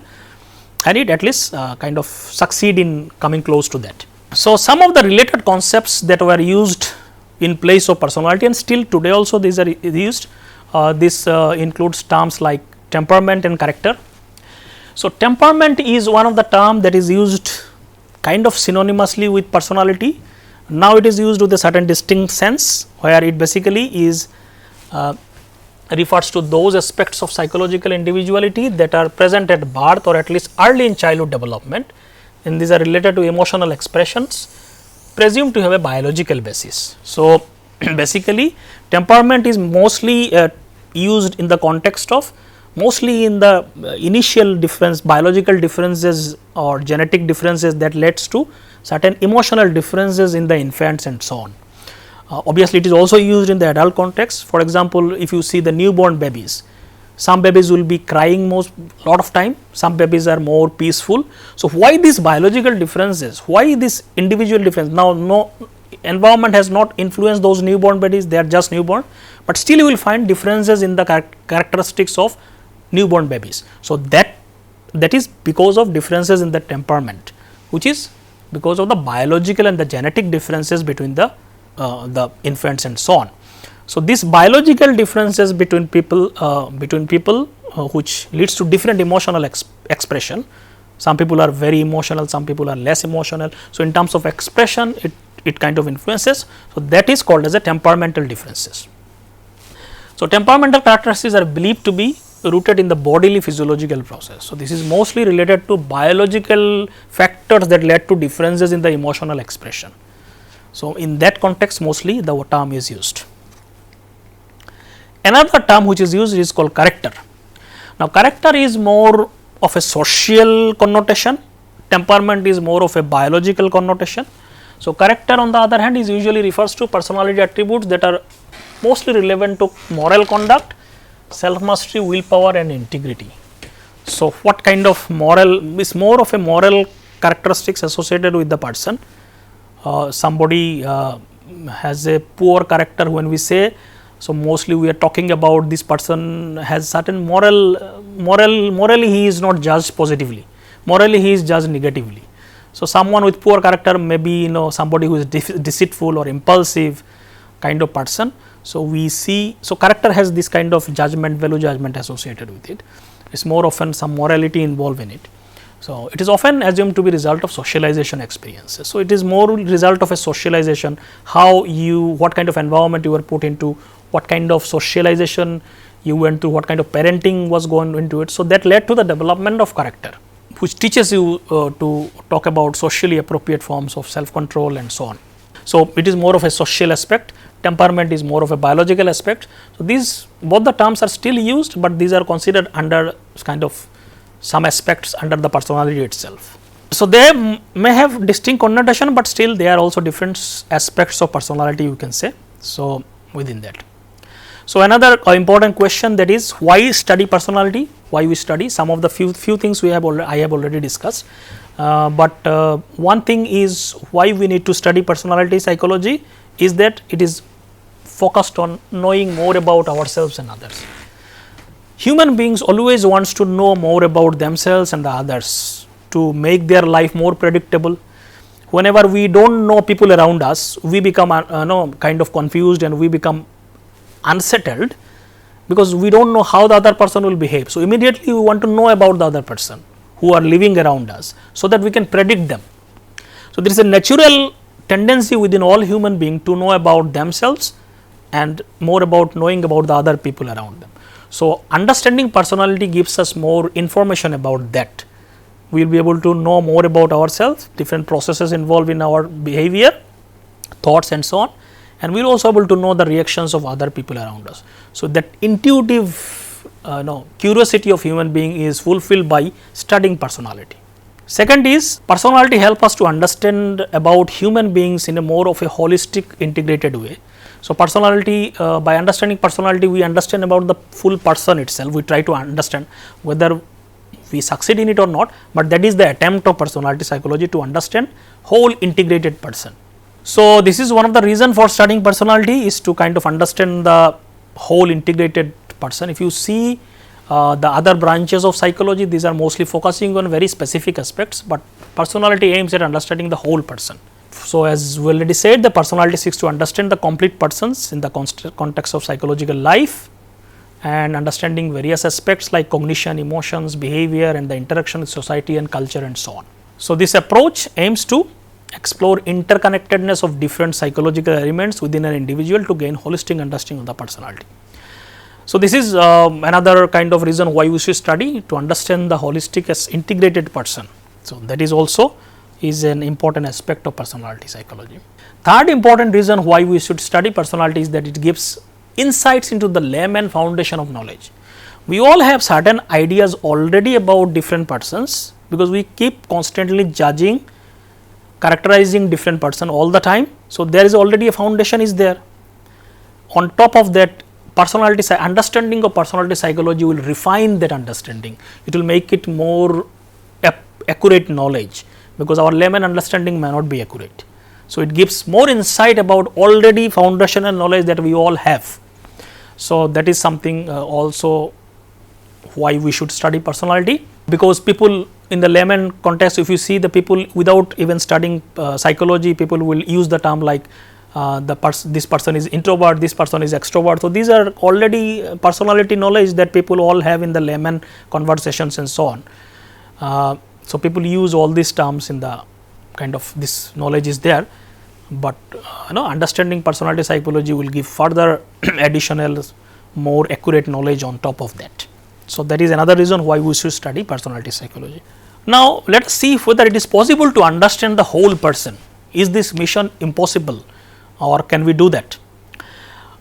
and it at least kind of succeed in coming close to that. So, some of the related concepts that were used in place of personality and still today also these are used, this includes terms like temperament and character. So, temperament is one of the term that is used kind of synonymously with personality. Now, it is used with a certain distinct sense, where it basically is refers to those aspects of psychological individuality that are present at birth or at least early in childhood development, and these are related to emotional expressions presumed to have a biological basis. So, basically temperament is mostly used in the context of mostly in the initial difference, biological differences or genetic differences that leads to certain emotional differences in the infants and so on. Obviously, it is also used in the adult context. For example, if you see the newborn babies, some babies will be crying most lot of time, some babies are more peaceful. So, why these biological differences, why this individual difference? Now, no environment has not influenced those newborn babies, they are just newborn, but still you will find differences in the characteristics of newborn babies. So, that is because of differences in the temperament, which is because of the biological and the genetic differences between the infants and so on. So, these biological differences between people which leads to different emotional expression. Some people are very emotional, some people are less emotional. So, in terms of expression it kind of influences. So, that is called as a temperamental differences. So, temperamental characteristics are believed to be rooted in the bodily physiological process. So, this is mostly related to biological factors that led to differences in the emotional expression. So, in that context mostly the term is used. Another term which is used is called character. Now, character is more of a social connotation, temperament is more of a biological connotation. So, character on the other hand is usually refers to personality attributes that are mostly relevant to moral conduct, self mastery, willpower and integrity. So, what kind of moral is more of a moral characteristics associated with the person. Somebody has a poor character when we say, so mostly we are talking about this person has certain morally he is not judged positively, morally he is judged negatively. So, someone with poor character may be somebody who is deceitful or impulsive kind of person. So, we see, so character has this kind of judgment, value judgment associated with it. It is more often some morality involved in it. So, it is often assumed to be result of socialization experiences. So, it is more result of a socialization, what kind of environment you were put into, what kind of socialization you went through, what kind of parenting was going into it. So, that led to the development of character, which teaches you to talk about socially appropriate forms of self control and so on. So, it is more of a social aspect, temperament is more of a biological aspect. So, these both the terms are still used, but these are considered under kind of some aspects under the personality itself. So, they may have distinct connotation, but still they are also different aspects of personality you can say. So, within that. So, another important question, that is why study personality, why we study, some of the few things I have already discussed, but one thing is why we need to study personality psychology is that it is focused on knowing more about ourselves and others. Human beings always wants to know more about themselves and the others to make their life more predictable. Whenever we do not know people around us, we become kind of confused and we become unsettled because we do not know how the other person will behave. So, immediately we want to know about the other person who are living around us, so that we can predict them. So, there is a natural tendency within all human beings to know about themselves and more about knowing about the other people around them. So, understanding personality gives us more information about that. We will be able to know more about ourselves, different processes involved in our behavior, thoughts and so on, and we will also able to know the reactions of other people around us. So, that intuitive curiosity of human being is fulfilled by studying personality. Second is personality help us to understand about human beings in a more of a holistic integrated way. So, personality by understanding personality we understand about the full person itself, we try to understand whether we succeed in it or not, but that is the attempt of personality psychology to understand whole integrated person. So, this is one of the reason for studying personality is to kind of understand the whole integrated person. If you see the other branches of psychology, these are mostly focusing on very specific aspects, but personality aims at understanding the whole person. So, as we already said, the personality seeks to understand the complete persons in the context of psychological life and understanding various aspects like cognition, emotions, behavior and the interaction with society and culture and so on. So, this approach aims to explore interconnectedness of different psychological elements within an individual to gain holistic understanding of the personality. So, this is another kind of reason why we should study, to understand the holistic as integrated person. So, that is also is an important aspect of personality psychology. Third important reason why we should study personality is that it gives insights into the layman foundation of knowledge. We all have certain ideas already about different persons because we keep constantly judging, characterizing different person all the time. So, there is already a foundation is there. On top of that, understanding of personality psychology will refine that understanding. It will make it more accurate knowledge, because our layman understanding may not be accurate. So, it gives more insight about already foundational knowledge that we all have. So, that is something also why we should study personality, because people in the layman context, if you see the people without even studying psychology, people will use the term like this person is introvert, this person is extrovert. So, these are already personality knowledge that people all have in the layman conversations and so on. So, people use all these terms in the kind of this knowledge is there, but understanding personality psychology will give further additional more accurate knowledge on top of that. So, that is another reason why we should study personality psychology. Now, let us see whether it is possible to understand the whole person. Is this mission impossible, or can we do that?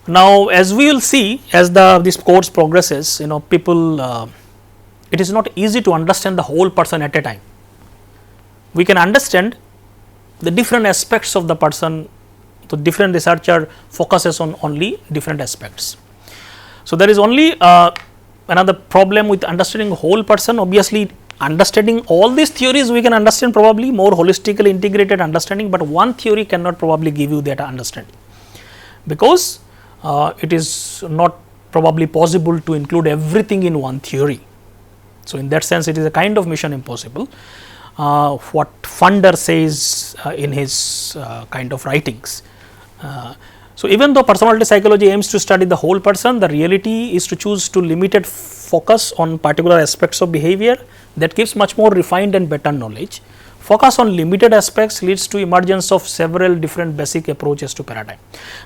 Now, as we will see as this course progresses, people it is not easy to understand the whole person at a time. We can understand the different aspects of the person. So, different researcher focuses on only different aspects. So, there is only another problem with understanding the whole person. Obviously, understanding all these theories we can understand probably more holistically integrated understanding, but one theory cannot probably give you that understanding, because it is not probably possible to include everything in one theory. So, in that sense it is a kind of mission impossible. What Funder says in his kind of writings. So, even though personality psychology aims to study the whole person, the reality is to choose to limited focus on particular aspects of behavior that gives much more refined and better knowledge. Focus on limited aspects leads to emergence of several different basic approaches to paradigm.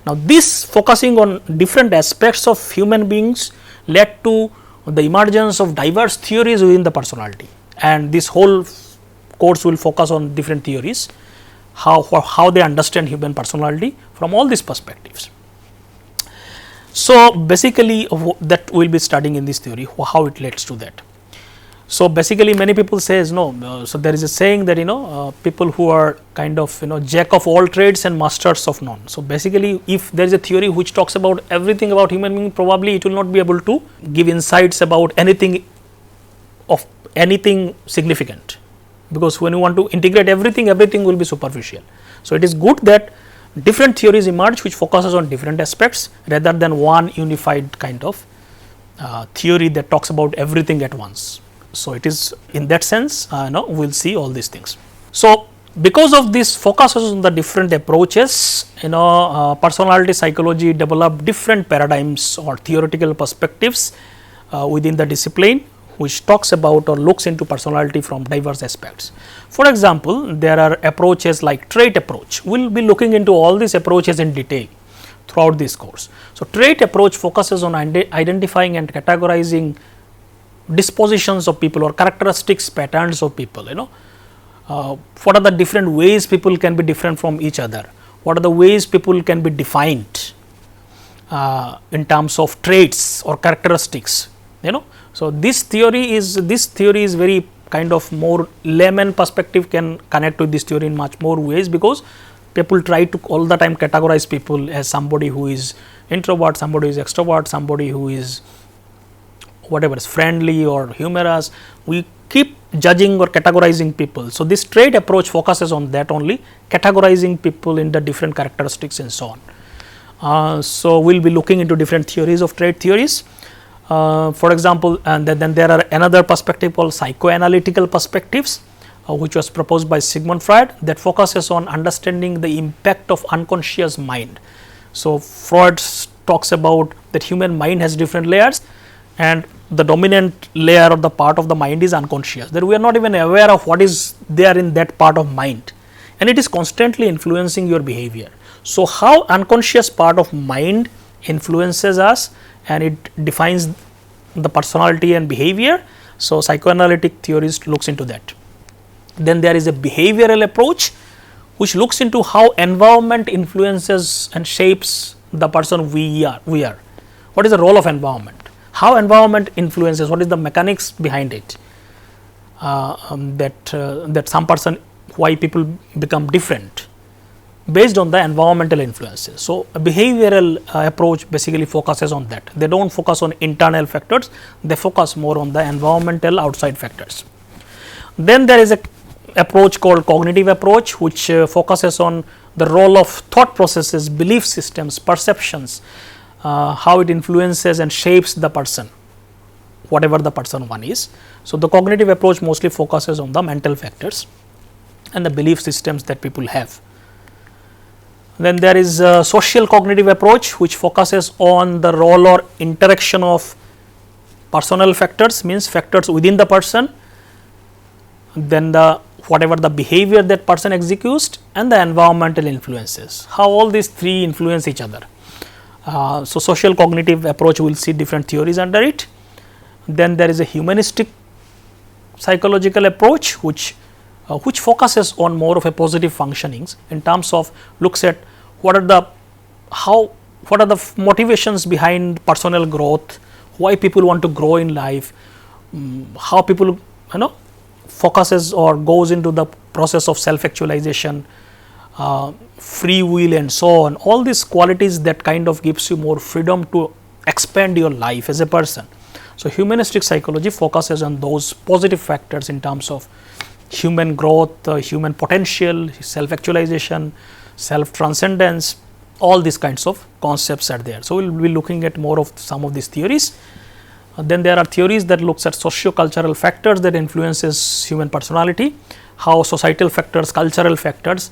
Now, this focusing on different aspects of human beings led to the emergence of diverse theories within the personality, and this whole course will focus on different theories, how they understand human personality from all these perspectives. So, basically that we will be studying in this theory, how it leads to that. So, basically many people says no, so there is a saying that people who are kind of jack of all trades and masters of none. So, basically if there is a theory which talks about everything about human being, probably it will not be able to give insights about anything significant, because when you want to integrate everything will be superficial. So, it is good that different theories emerge which focuses on different aspects rather than one unified kind of theory that talks about everything at once. So, it is in that sense we will see all these things. So, because of this focuses on the different approaches, personality psychology develop different paradigms or theoretical perspectives within the discipline, which talks about or looks into personality from diverse aspects. For example, there are approaches like trait approach. We will be looking into all these approaches in detail throughout this course. So, trait approach focuses on identifying and categorizing dispositions of people or characteristics, patterns of people. What are the different ways people can be different from each other? What are the ways people can be defined in terms of traits or characteristics? So, this theory is very kind of more layman perspective can connect with this theory in much more ways, because people try to all the time categorize people as somebody who is introvert, somebody who is extrovert, somebody who is whatever is friendly or humorous. We keep judging or categorizing people. So, this trait approach focuses on that only, categorizing people in the different characteristics and so on. So, we will be looking into different theories of trait theories. For example, and then there are another perspective called psychoanalytical perspectives, which was proposed by Sigmund Freud, that focuses on understanding the impact of unconscious mind. So, Freud talks about that human mind has different layers, and the dominant layer or the part of the mind is unconscious, that we are not even aware of what is there in that part of mind, and it is constantly influencing your behavior. So, how unconscious part of mind influences us and it defines the personality and behavior. So, psychoanalytic theories looks into that. Then there is a behavioral approach which looks into how environment influences and shapes the person we are. What is the role of environment? How environment influences, what is the mechanics behind it, that some person, why people become different, based on the environmental influences. So, a behavioral approach basically focuses on that. They do not focus on internal factors, they focus more on the environmental outside factors. Then there is a approach called cognitive approach, which focuses on the role of thought processes, belief systems, perceptions, how it influences and shapes the person, whatever the person one is. So, the cognitive approach mostly focuses on the mental factors and the belief systems that people have. Then there is a social cognitive approach, which focuses on the role or interaction of personal factors, means factors within the person, then the whatever the behavior that person executes, and the environmental influences, how all these three influence each other. So, social cognitive approach will see different theories under it. Then there is a humanistic psychological approach, which focuses on more of a positive functionings in terms of looks at what are the motivations behind personal growth, why people want to grow in life, how people focuses or goes into the process of self actualization, free will and so on, all these qualities that kind of gives you more freedom to expand your life as a person. So, humanistic psychology focuses on those positive factors in terms of human growth, human potential, self actualization, self transcendence, all these kinds of concepts are there. So, we will be looking at more of some of these theories. Then there are theories that looks at socio-cultural factors that influences human personality, how societal factors, cultural factors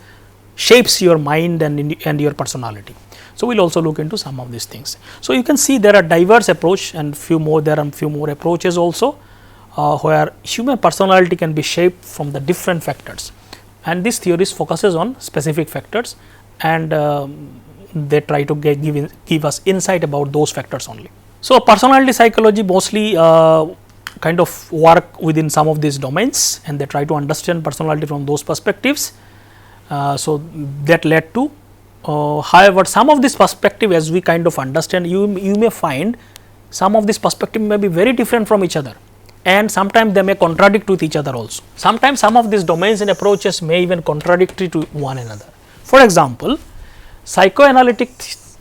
shapes your mind and your personality. So, we will also look into some of these things. So, you can see there are diverse approach and there are few more approaches also, where human personality can be shaped from the different factors, and these theories focuses on specific factors, and they try to give us insight about those factors only. So, personality psychology mostly kind of work within some of these domains, and they try to understand personality from those perspectives. So, that led to however, some of this perspective, as we kind of understand, you may find some of this perspective may be very different from each other, and sometimes they may contradict with each other also. Sometimes some of these domains and approaches may even contradictory to one another. For example, psychoanalytic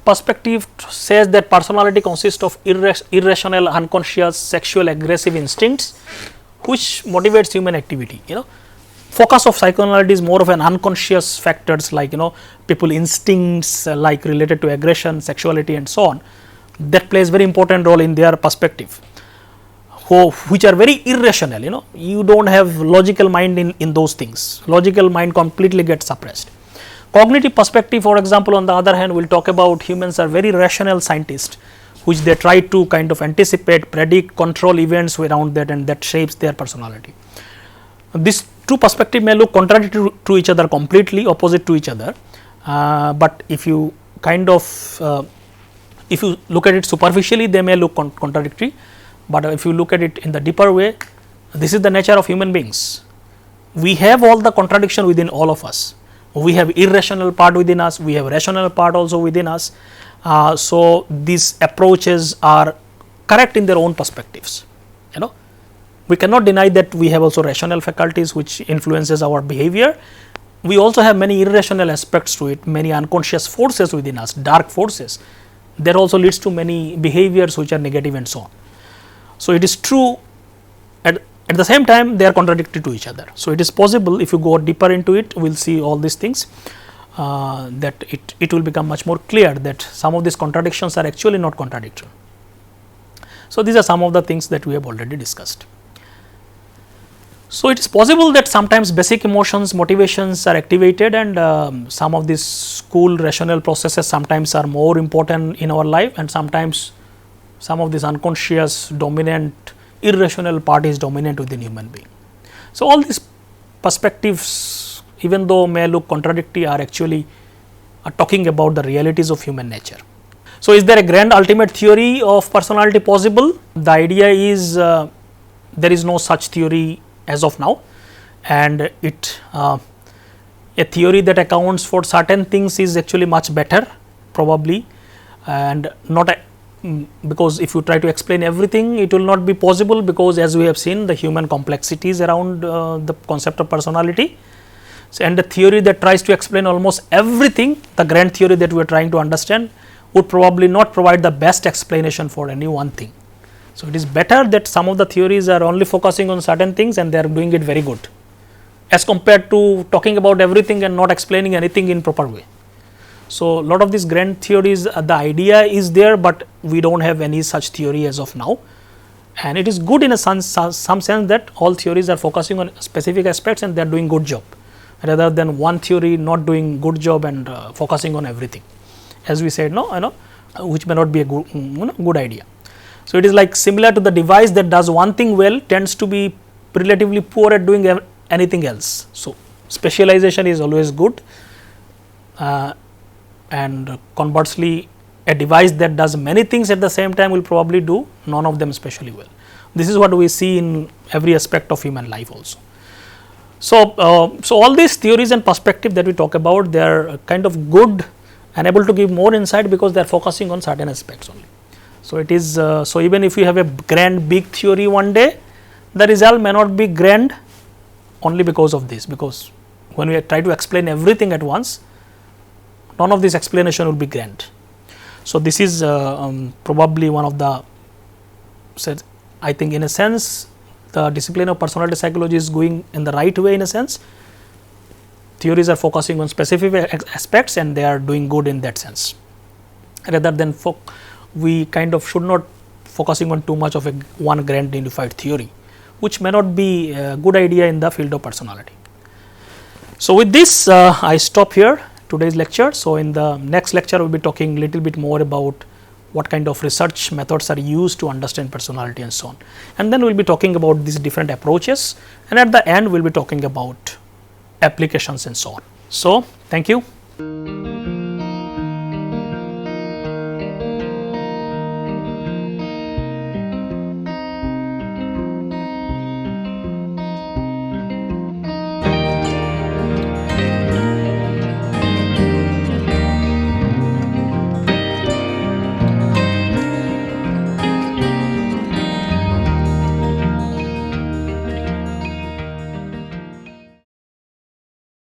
perspective says that personality consists of irrational, unconscious, sexual, aggressive instincts which motivates human activity. Focus of psychoanalysis is more of an unconscious factors like people instincts like related to aggression, sexuality and so on, that plays very important role in their perspective, which are very irrational. You do not have logical mind in those things, logical mind completely gets suppressed. Cognitive perspective, for example, on the other hand, will talk about humans are very rational scientists, which they try to kind of anticipate, predict, control events around that, and that shapes their personality. These two perspectives may look contradictory to each other, completely opposite to each other, but if you kind of if you look at it superficially, they may look contradictory, but if you look at it in the deeper way, this is the nature of human beings. We have all the contradiction within all of us. We have irrational part within us, we have rational part also within us. So, these approaches are correct in their own perspectives. We cannot deny that we have also rational faculties which influences our behavior. We also have many irrational aspects to it, many unconscious forces within us, dark forces. That also leads to many behaviors which are negative and so on. So, it is true, at the same time they are contradictory to each other. So, it is possible if you go deeper into it, we will see all these things, that it will become much more clear that some of these contradictions are actually not contradictory. So, these are some of the things that we have already discussed. So, it is possible that sometimes basic emotions, motivations are activated, and some of these cool rational processes sometimes are more important in our life, and sometimes some of these unconscious dominant irrational part is dominant within human being. So, all these perspectives, even though may look contradictory, are actually talking about the realities of human nature. So, is there a grand ultimate theory of personality possible? The idea is there is no such theory as of now, and a theory that accounts for certain things is actually much better probably, and not because if you try to explain everything, it will not be possible, because as we have seen the human complexities around the concept of personality. So, and the theory that tries to explain almost everything, the grand theory that we are trying to understand, would probably not provide the best explanation for any one thing. So, it is better that some of the theories are only focusing on certain things and they are doing it very good, as compared to talking about everything and not explaining anything in proper way. So, lot of these grand theories, the idea is there, but we do not have any such theory as of now, and it is good in a some sense that all theories are focusing on specific aspects and they are doing good job, rather than one theory not doing good job and focusing on everything, as we said, which may not be a good idea. So, it is like similar to the device that does one thing well tends to be relatively poor at doing anything else. So, specialization is always good, and conversely a device that does many things at the same time will probably do none of them especially well. This is what we see in every aspect of human life also. So, all these theories and perspective that we talk about, they are kind of good and able to give more insight because they are focusing on certain aspects only. So, it is so even if you have a grand big theory one day, the result may not be grand only because of this, because when we try to explain everything at once, none of this explanation will be grand. So, this is probably one of the, I think in a sense the discipline of personality psychology is going in the right way in a sense. Theories are focusing on specific aspects and they are doing good in that sense, rather than we kind of should not focusing on too much of a one grand unified theory, which may not be a good idea in the field of personality. So, with this I stop here today's lecture. So, in the next lecture we will be talking little bit more about what kind of research methods are used to understand personality and so on, and then we will be talking about these different approaches, and at the end we will be talking about applications and so on. So, thank you.